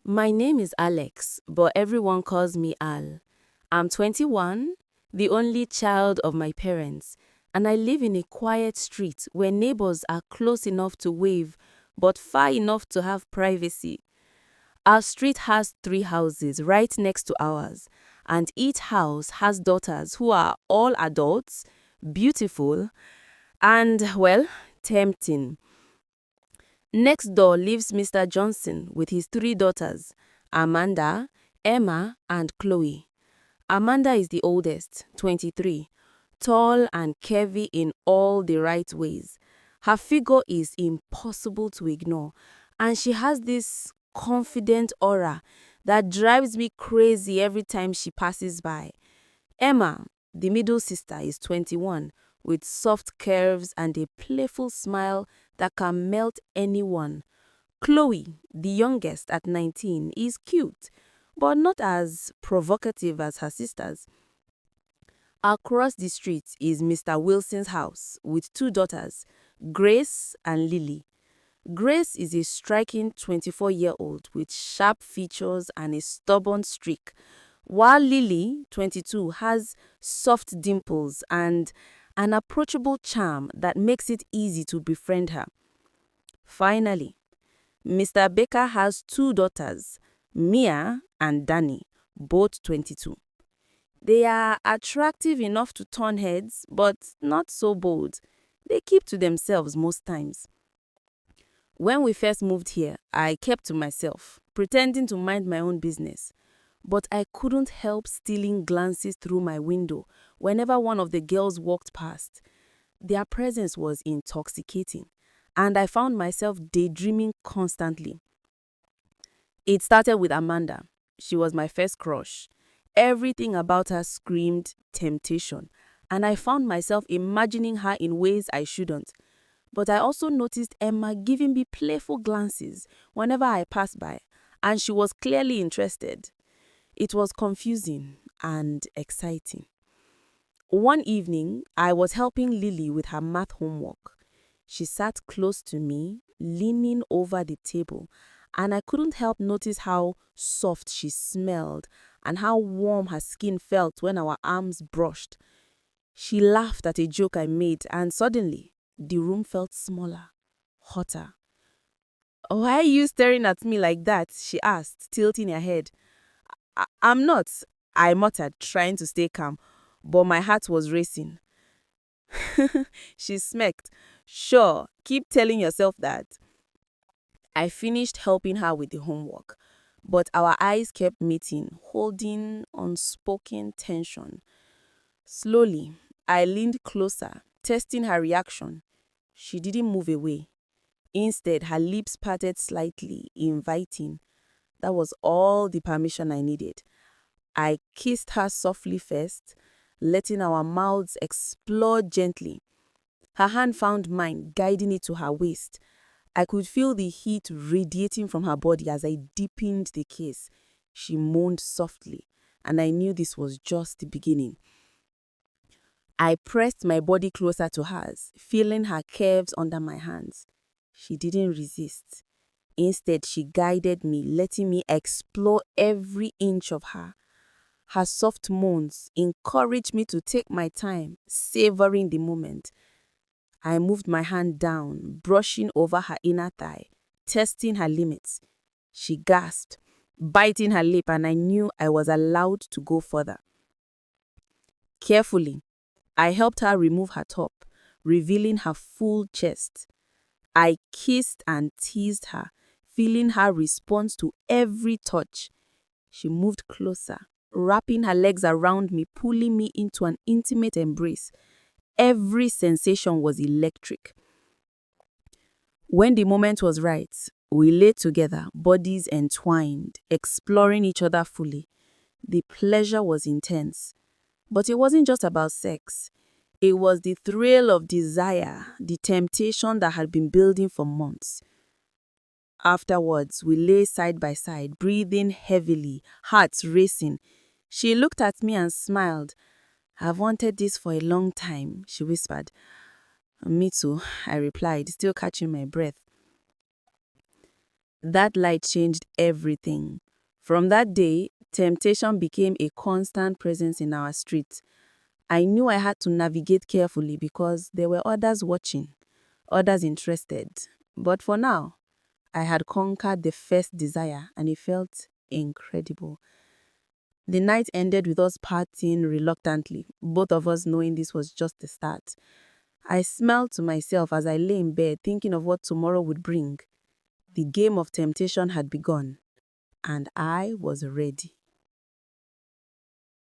My name is Alex, but everyone calls me Al. I'm 21, the only child of my parents, and I live in a quiet street where neighbors are close enough to wave, but far enough to have privacy. Our street has 3 houses right next to ours, and each house has daughters who are all adults, beautiful, and, well, tempting. Next door lives Mr. Johnson with his 3 daughters, Amanda, Emma, and Chloe. Amanda is the oldest, 23, tall and curvy in all the right ways. Her figure is impossible to ignore, and she has this confident aura that drives me crazy every time she passes by. Emma, the middle sister, is 21, with soft curves and a playful smile that can melt anyone. Chloe, the youngest at 19, is cute, but not as provocative as her sisters. Across the street is Mr. Wilson's house with 2 daughters, Grace and Lily. Grace is a striking 24-year-old with sharp features and a stubborn streak, while Lily, 22, has soft dimples and an approachable charm that makes it easy to befriend her. Finally, Mr. Baker has 2 daughters, Mia and Danny, both 22. They are attractive enough to turn heads, but not so bold. They keep to themselves most times. When we first moved here, I kept to myself, pretending to mind my own business. But I couldn't help stealing glances through my window whenever one of the girls walked past. Their presence was intoxicating, and I found myself daydreaming constantly. It started with Amanda. She was my first crush. Everything about her screamed temptation, and I found myself imagining her in ways I shouldn't. But I also noticed Emma giving me playful glances whenever I passed by, and she was clearly interested. It was confusing and exciting. One evening, I was helping Lily with her math homework. She sat close to me, leaning over the table, and I couldn't help notice how soft she smelled and how warm her skin felt when our arms brushed. She laughed at a joke I made, and suddenly, the room felt smaller, hotter. "Why are you staring at me like that?" she asked, tilting her head. I'm not," I muttered, trying to stay calm, but my heart was racing. She smirked. "Sure, keep telling yourself that." I finished helping her with the homework, but our eyes kept meeting, holding unspoken tension. Slowly, I leaned closer, testing her reaction. She didn't move away. Instead, her lips parted slightly, inviting. That was all the permission I needed. I kissed her softly first, letting our mouths explore gently. Her hand found mine, guiding it to her waist. I could feel the heat radiating from her body as I deepened the kiss. She moaned softly, and I knew this was just the beginning. I pressed my body closer to hers, feeling her curves under my hands. She didn't resist. Instead, she guided me, letting me explore every inch of her. Her soft moans encouraged me to take my time, savoring the moment. I moved my hand down, brushing over her inner thigh, testing her limits. She gasped, biting her lip, and I knew I was allowed to go further. Carefully, I helped her remove her top, revealing her full chest. I kissed and teased her, feeling her response to every touch. She moved closer, wrapping her legs around me, pulling me into an intimate embrace. Every sensation was electric. When the moment was right, we lay together, bodies entwined, exploring each other fully. The pleasure was intense. But it wasn't just about sex. It was the thrill of desire, the temptation that had been building for months. Afterwards, we lay side by side, breathing heavily, hearts racing. She looked at me and smiled. "I've wanted this for a long time," she whispered. "Me too," I replied, still catching my breath. That light changed everything. From that day, temptation became a constant presence in our street. I knew I had to navigate carefully because there were others watching, others interested. But for now, I had conquered the first desire and it felt incredible. The night ended with us partying reluctantly, both of us knowing this was just the start. I smiled to myself as I lay in bed thinking of what tomorrow would bring. The game of temptation had begun, and I was ready.